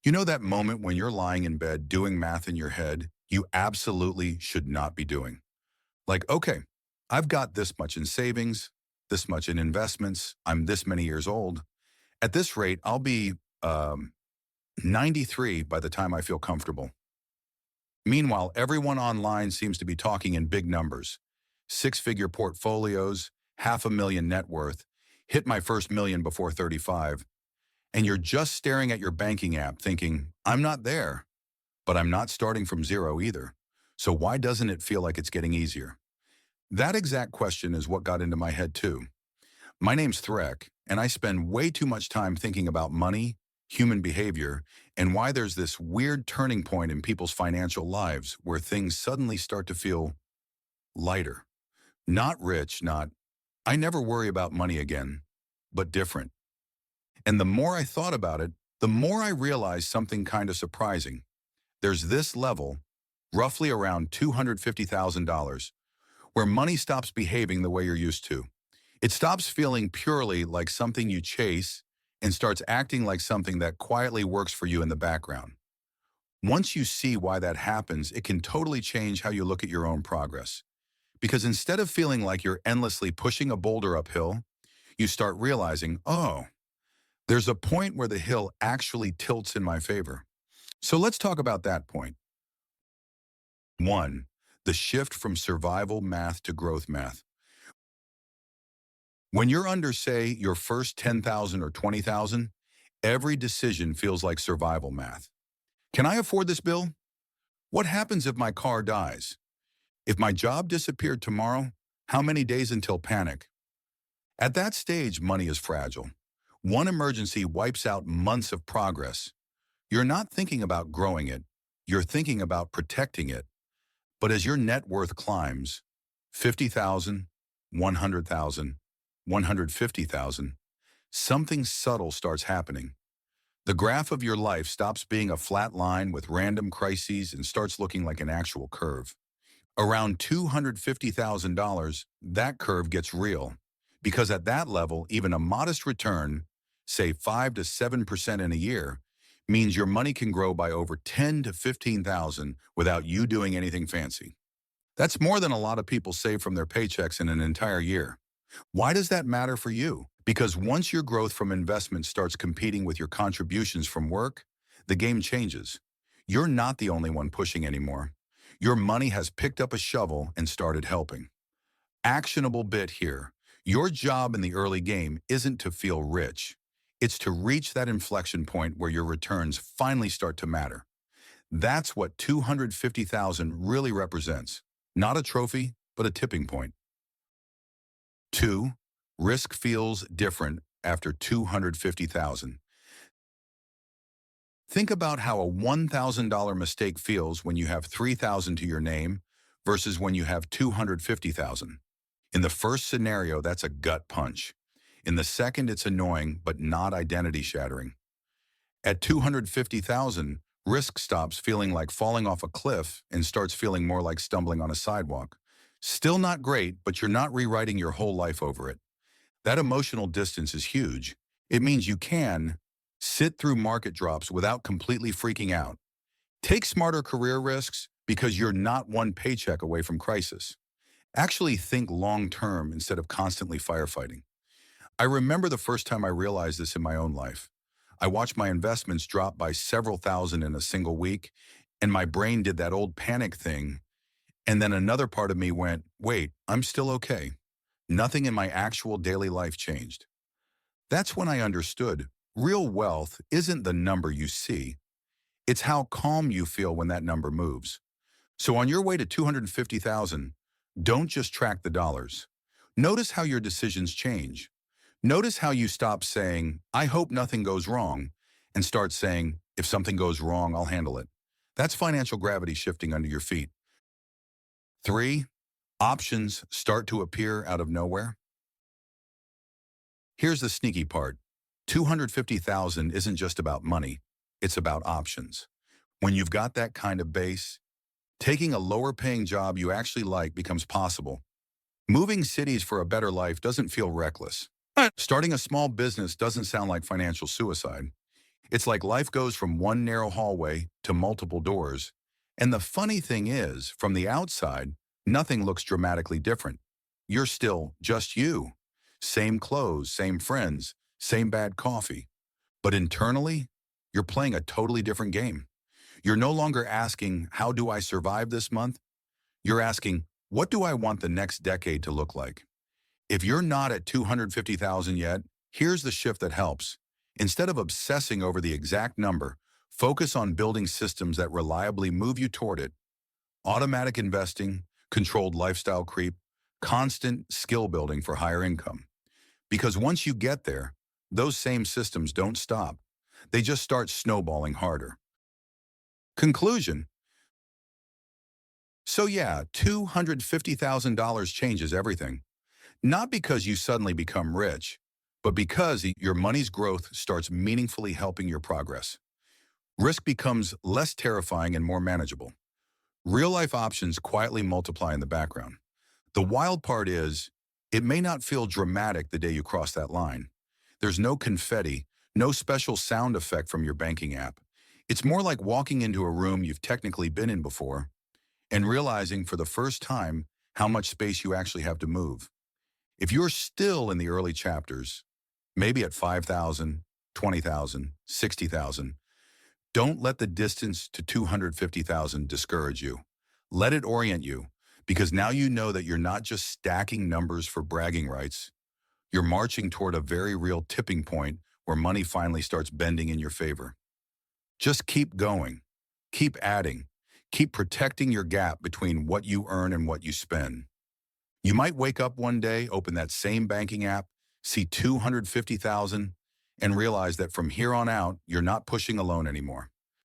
You know that moment when you're lying in bed doing math in your head you absolutely should not be doing? Like, okay, I've got this much in savings, this much in investments, I'm this many years old. At this rate, I'll be um, 93 by the time I feel comfortable. Meanwhile, everyone online seems to be talking in big numbers. Six-figure portfolios, 500,000 net worth, hit my first million before 35, and you're just staring at your banking app thinking, I'm not there. But I'm not starting from zero either. So why doesn't it feel like it's getting easier? That exact question is what got into my head too. My name's Threk, and I spend way too much time thinking about money, human behavior, and why there's this weird turning point in people's financial lives where things suddenly start to feel lighter. Not rich, not, I never worry about money again, but different. And the more I thought about it, the more I realized something kind of surprising. There's this level, roughly around $250,000, where money stops behaving the way you're used to. It stops feeling purely like something you chase and starts acting like something that quietly works for you in the background. Once you see why that happens, it can totally change how you look at your own progress. Because instead of feeling like you're endlessly pushing a boulder uphill, you start realizing, oh, there's a point where the hill actually tilts in my favor. So let's talk about that point. One, the shift from survival math to growth math. When you're under, say, your first 10,000 or 20,000, every decision feels like survival math. Can I afford this bill? What happens if my car dies? If my job disappeared tomorrow, how many days until panic? At that stage, money is fragile. One emergency wipes out months of progress. You're not thinking about growing it. You're thinking about protecting it. But as your net worth climbs, 50,000, 100,000, 150,000, something subtle starts happening. The graph of your life stops being a flat line with random crises and starts looking like an actual curve. Around $250,000, that curve gets real. Because at that level, even a modest return, say 5 to 7% in a year, means your money can grow by over 10 to 15,000 without you doing anything fancy. That's more than a lot of people save from their paychecks in an entire year. Why does that matter for you? Because once your growth from investment starts competing with your contributions from work, the game changes. You're not the only one pushing anymore. Your money has picked up a shovel and started helping. Actionable bit here. Your job in the early game isn't to feel rich. It's to reach that inflection point where your returns finally start to matter. That's what 250,000 really represents. Not a trophy, but a tipping point. Two, risk feels different after 250,000. Think about how a $1,000 mistake feels when you have 3,000 to your name versus when you have 250,000. In the first scenario, that's a gut punch. In the second, it's annoying, but not identity shattering. At 250,000, risk stops feeling like falling off a cliff and starts feeling more like stumbling on a sidewalk. Still not great, but you're not rewriting your whole life over it. That emotional distance is huge. It means you can sit through market drops without completely freaking out. Take smarter career risks because you're not one paycheck away from crisis. Actually think long-term instead of constantly firefighting. I remember the first time I realized this in my own life. I watched my investments drop by several thousand in a single week, and my brain did that old panic thing. And then another part of me went, wait, I'm still okay. Nothing in my actual daily life changed. That's when I understood real wealth isn't the number you see. It's how calm you feel when that number moves. So on your way to 250,000, don't just track the dollars. Notice how your decisions change. Notice how you stop saying, I hope nothing goes wrong, and start saying, if something goes wrong, I'll handle it. That's financial gravity shifting under your feet. Three, options start to appear out of nowhere. Here's the sneaky part. 250,000 isn't just about money, it's about options. When you've got that kind of base, taking a lower paying job you actually like becomes possible. Moving cities for a better life doesn't feel reckless. Starting a small business doesn't sound like financial suicide. It's like life goes from one narrow hallway to multiple doors. And the funny thing is, from the outside, nothing looks dramatically different. You're still just you. Same clothes, same friends, same bad coffee. But internally, you're playing a totally different game. You're no longer asking, how do I survive this month? You're asking, what do I want the next decade to look like? If you're not at 250,000 yet, here's the shift that helps. Instead of obsessing over the exact number, focus on building systems that reliably move you toward it. Automatic investing, controlled lifestyle creep, constant skill building for higher income. Because once you get there, those same systems don't stop. They just start snowballing harder. Conclusion. So yeah, $250,000 changes everything. Not because you suddenly become rich, but because your money's growth starts meaningfully helping your progress. Risk becomes less terrifying and more manageable. Real-life options quietly multiply in the background. The wild part is, it may not feel dramatic the day you cross that line. There's no confetti, no special sound effect from your banking app. It's more like walking into a room you've technically been in before and realizing for the first time how much space you actually have to move. If you're still in the early chapters, maybe at 5,000, 20,000, 60,000, don't let the distance to 250,000 discourage you. Let it orient you, because now you know that you're not just stacking numbers for bragging rights. You're marching toward a very real tipping point where money finally starts bending in your favor. Just keep going. Keep adding. Keep protecting your gap between what you earn and what you spend. You might wake up one day, open that same banking app, see 250,000, and realize that from here on out, you're not pushing alone anymore.